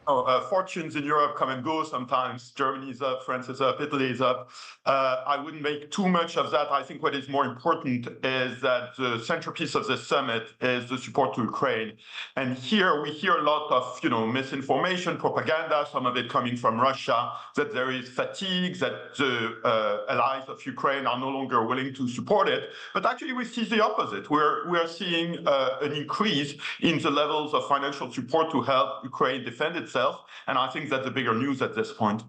Fortunes in Europe come and go sometimes. Germany is up, France is up, Italy is up. I wouldn't make too much of that. I think what is more important is that the centerpiece of the summit is the support to Ukraine. And here we hear a lot of, misinformation, propaganda, some of it coming from Russia, that there is fatigue, that the allies of Ukraine are no longer willing to support it. But actually we see the opposite. We are seeing an increase in the levels of financial support to help Ukraine defend itself. And I think that's the bigger news at this point.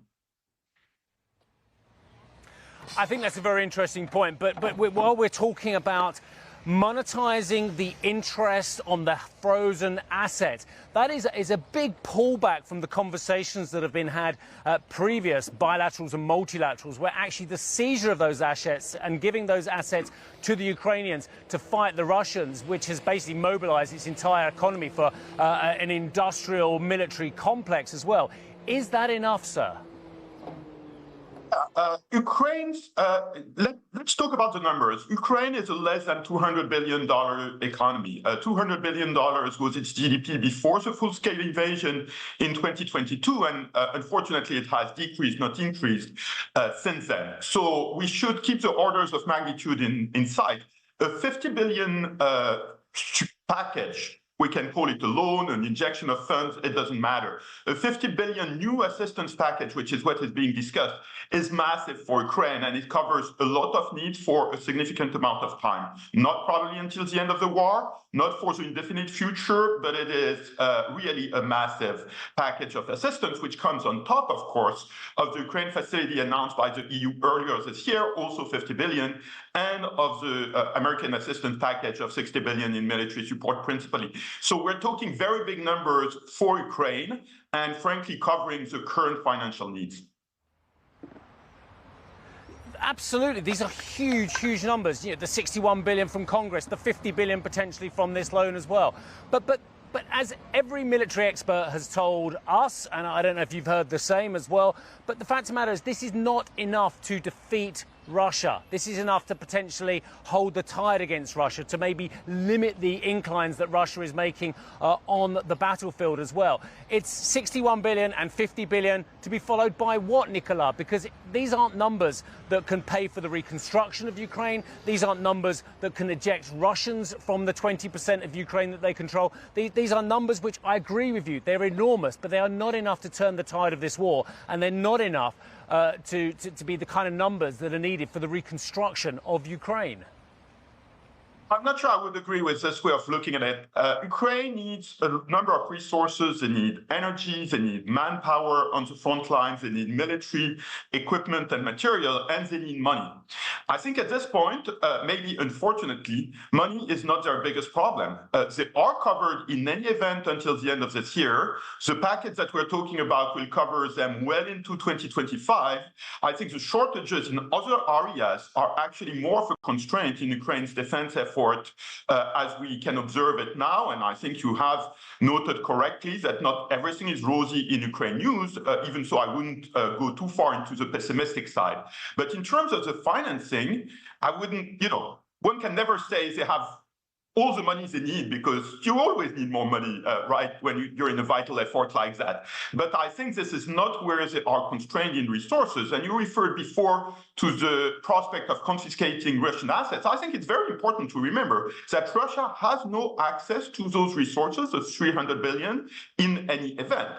I think that's a very interesting point. But while we're talking about monetizing the interest on the frozen asset, that is a big pullback from the conversations that have been had at previous bilaterals and multilaterals, where actually the seizure of those assets and giving those assets to the Ukrainians to fight the Russians, which has basically mobilized its entire economy for an industrial military complex as well. Is that enough, sir? Let's talk about the numbers. Ukraine is a less than $200 billion economy. $200 billion was its GDP before the full-scale invasion in 2022, and unfortunately it has decreased, not increased, since then. So we should keep the orders of magnitude in sight. A $50 billion package, we can call it a loan, an injection of funds, it doesn't matter. A $50 billion new assistance package, which is what is being discussed, is massive for Ukraine, and it covers a lot of needs for a significant amount of time. Not probably until the end of the war, not for the indefinite future, but it is really a massive package of assistance, which comes on top, of course, of the Ukraine facility announced by the EU earlier this year, also $50 billion, and of the American assistance package of $60 billion in military support principally. So we're talking very big numbers for Ukraine and frankly covering the current financial needs. Absolutely. These are huge, huge numbers. The 61 billion from Congress, the 50 billion potentially from this loan as well. But as every military expert has told us, and I don't know if you've heard the same as well, but the fact of the matter is this is not enough to defeat Russia. This is enough to potentially hold the tide against Russia, to maybe limit the inclines that Russia is making on the battlefield as well. It's 61 billion and 50 billion to be followed by what, Nicolas? Because these aren't numbers that can pay for the reconstruction of Ukraine. These aren't numbers that can eject Russians from the 20% of Ukraine that they control. These are numbers which, I agree with you, they're enormous, but they are not enough to turn the tide of this war, and they're not enough to be the kind of numbers that are needed for the reconstruction of Ukraine. I'm not sure I would agree with this way of looking at it. Ukraine needs a number of resources. They need energy, they need manpower on the front lines, they need military equipment and material, and they need money. I think at this point, maybe unfortunately, money is not their biggest problem. They are covered in any event until the end of this year. The package that we're talking about will cover them well into 2025. I think the shortages in other areas are actually more of a constraint in Ukraine's defense effort as we can observe it now. And I think you have noted correctly that not everything is rosy in Ukraine news, even so I wouldn't go too far into the pessimistic side. But in terms of the financing, I wouldn't, one can never say they have all the money they need, because you always need more money, right, when you're in a vital effort like that. But I think this is not where they are constrained in resources. And you referred before to the prospect of confiscating Russian assets. I think it's very important to remember that Russia has no access to those resources, the 300 billion, in any event.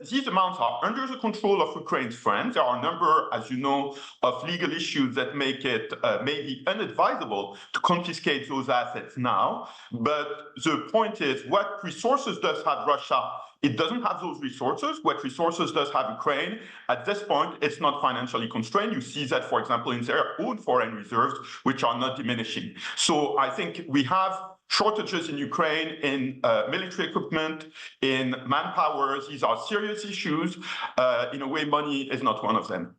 These amounts are under the control of Ukraine's friends. There are a number, as you know, of legal issues that make it maybe unadvisable to confiscate those assets now. But the point is, what resources does have Russia? It doesn't have those resources. What resources does have Ukraine? At this point, it's not financially constrained. You see that, for example, in their own foreign reserves, which are not diminishing. So I think we have shortages in Ukraine in military equipment, in manpower. These are serious issues. In a way, money is not one of them.